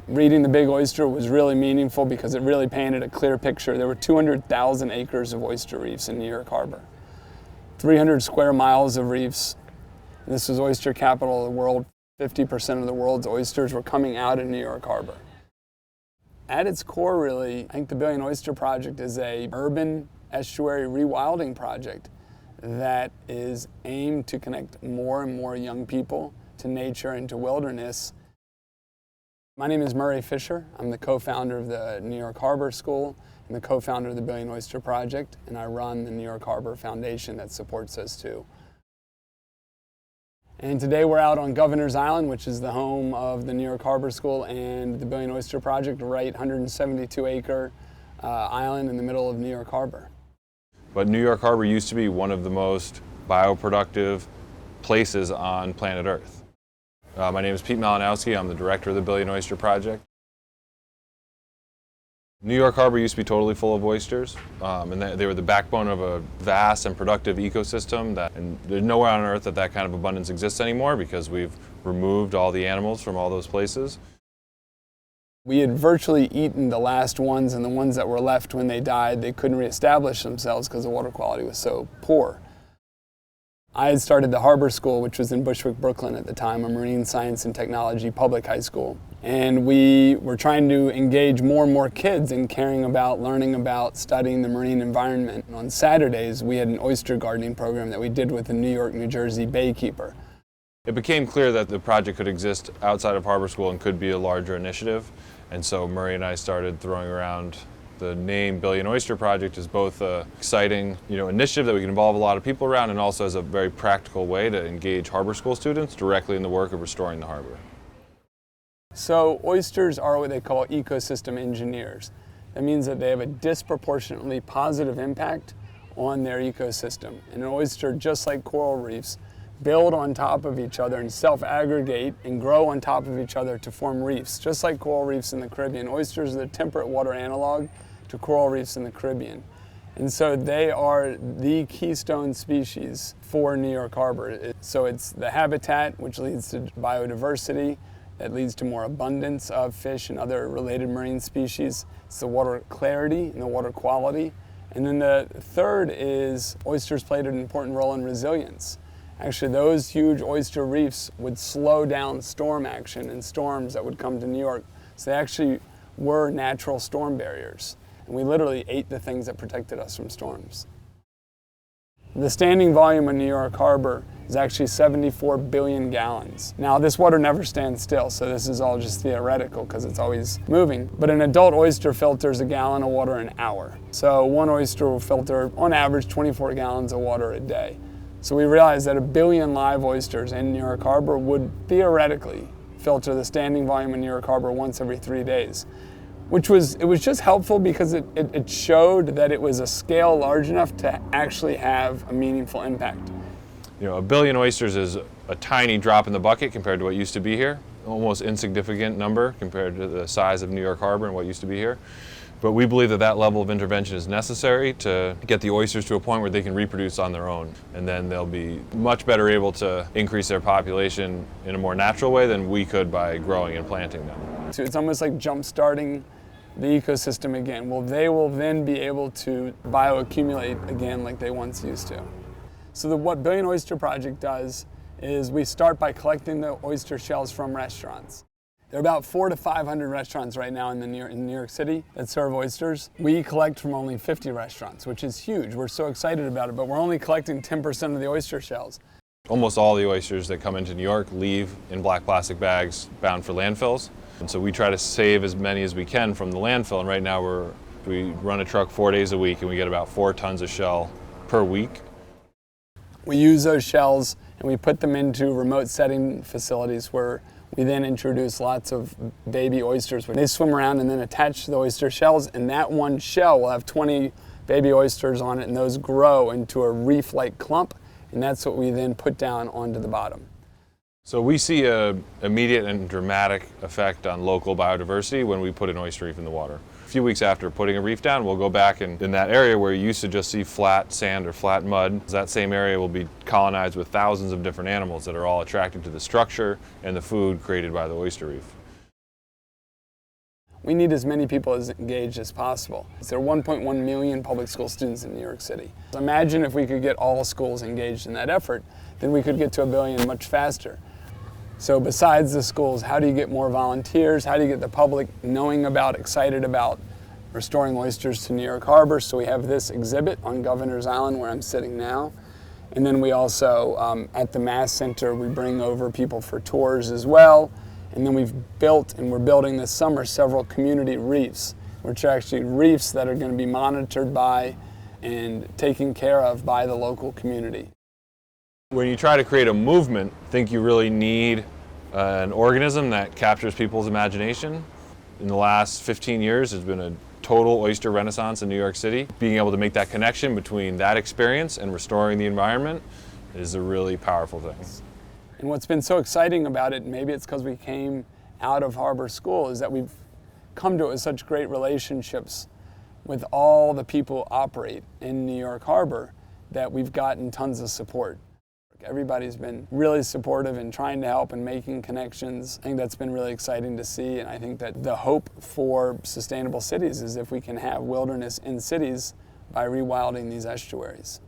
Reading The Big Oyster was really meaningful because it really painted a clear picture. There were 200,000 acres of oyster reefs in New York Harbor, 300 square miles of reefs. This was oyster capital of the world. 50% of the world's oysters were coming out in New York Harbor. At its core, really, I think the Billion Oyster Project is an urban estuary rewilding project that is aimed to connect more and more young people to nature and to wilderness. My name is Murray Fisher. I'm the co-founder of the New York Harbor School and the co-founder of the Billion Oyster Project, and I run the New York Harbor Foundation that supports us too. And today we're out on Governor's Island, which is the home of the New York Harbor School and the Billion Oyster Project, right 172-acre island in the middle of New York Harbor. But New York Harbor used to be one of the most bioproductive places on planet Earth. My name is Pete Malinowski. I'm the director of the Billion Oyster Project. New York Harbor used to be totally full of oysters, and they were the backbone of a vast and productive ecosystem. And there's nowhere on Earth that kind of abundance exists anymore because we've removed all the animals from all those places. We had virtually eaten the last ones, and the ones that were left when they died, they couldn't reestablish themselves because the water quality was so poor. I had started the Harbor School, which was in Bushwick, Brooklyn at the time, a marine science and technology public high school. And we were trying to engage more and more kids in caring about, learning about, studying the marine environment. And on Saturdays, we had an oyster gardening program that we did with a New York, New Jersey baykeeper. It became clear that the project could exist outside of Harbor School and could be a larger initiative. And so Murray and I started throwing around the name Billion Oyster Project as both an exciting initiative that we can involve a lot of people around, and also as a very practical way to engage Harbor School students directly in the work of restoring the harbor. So oysters are what they call ecosystem engineers. That means that they have a disproportionately positive impact on their ecosystem. And an oyster, just like coral reefs, build on top of each other and self-aggregate and grow on top of each other to form reefs. Just like coral reefs in the Caribbean, oysters are the temperate water analog to coral reefs in the Caribbean. And so they are the keystone species for New York Harbor. So it's the habitat, which leads to biodiversity, that leads to more abundance of fish and other related marine species. It's the water clarity and the water quality. And then the third is oysters played an important role in resilience. Actually, those huge oyster reefs would slow down storm action and storms that would come to New York. So they actually were natural storm barriers. And we literally ate the things that protected us from storms. The standing volume of New York Harbor is actually 74 billion gallons. Now, this water never stands still, so this is all just theoretical because it's always moving. But an adult oyster filters a gallon of water an hour. So one oyster will filter, on average, 24 gallons of water a day. So we realized that 1 billion live oysters in New York Harbor would theoretically filter the standing volume in New York Harbor once every 3 days. It was just helpful because it showed that it was a scale large enough to actually have a meaningful impact. 1 billion oysters is a tiny drop in the bucket compared to what used to be here. Almost insignificant number compared to the size of New York Harbor and what used to be here. But we believe that level of intervention is necessary to get the oysters to a point where they can reproduce on their own. And then they'll be much better able to increase their population in a more natural way than we could by growing and planting them. So it's almost like jump-starting the ecosystem again. Well, they will then be able to bioaccumulate again like they once used to. So what Billion Oyster Project does is we start by collecting the oyster shells from restaurants. There are about 400 to 500 restaurants right now in New York City that serve oysters. We collect from only 50 restaurants, which is huge. We're so excited about it, but we're only collecting 10% of the oyster shells. Almost all the oysters that come into New York leave in black plastic bags bound for landfills. And so we try to save as many as we can from the landfill. And right now we run a truck 4 days a week and we get about 4 tons of shell per week. We use those shells and we put them into remote setting facilities where we then introduce lots of baby oysters. They swim around and then attach to the oyster shells, and that one shell will have 20 baby oysters on it, and those grow into a reef-like clump, and that's what we then put down onto the bottom. So we see an immediate and dramatic effect on local biodiversity when we put an oyster reef in the water. A few weeks after putting a reef down, we'll go back and in that area where you used to just see flat sand or flat mud, that same area will be colonized with thousands of different animals that are all attracted to the structure and the food created by the oyster reef. we need as many people as engaged as possible. There are 1.1 million public school students in New York City. So imagine if we could get all schools engaged in that effort, then we could get to 1 billion much faster. So besides the schools, how do you get more volunteers? How do you get the public knowing about, excited about restoring oysters to New York Harbor? So we have this exhibit on Governor's Island where I'm sitting now. And then we also, at the Mass Center, we bring over people for tours as well. And then we've built, and we're building this summer, several community reefs, which are actually reefs that are going to be monitored by and taken care of by the local community. When you try to create a movement, I think you really need an organism that captures people's imagination. In the last 15 years, there's been a total oyster renaissance in New York City. Being able to make that connection between that experience and restoring the environment is a really powerful thing. And what's been so exciting about it, maybe it's because we came out of Harbor School, is that we've come to it with such great relationships with all the people who operate in New York Harbor that we've gotten tons of support. Everybody's been really supportive and trying to help and making connections. I think that's been really exciting to see, and I think that the hope for sustainable cities is if we can have wilderness in cities by rewilding these estuaries.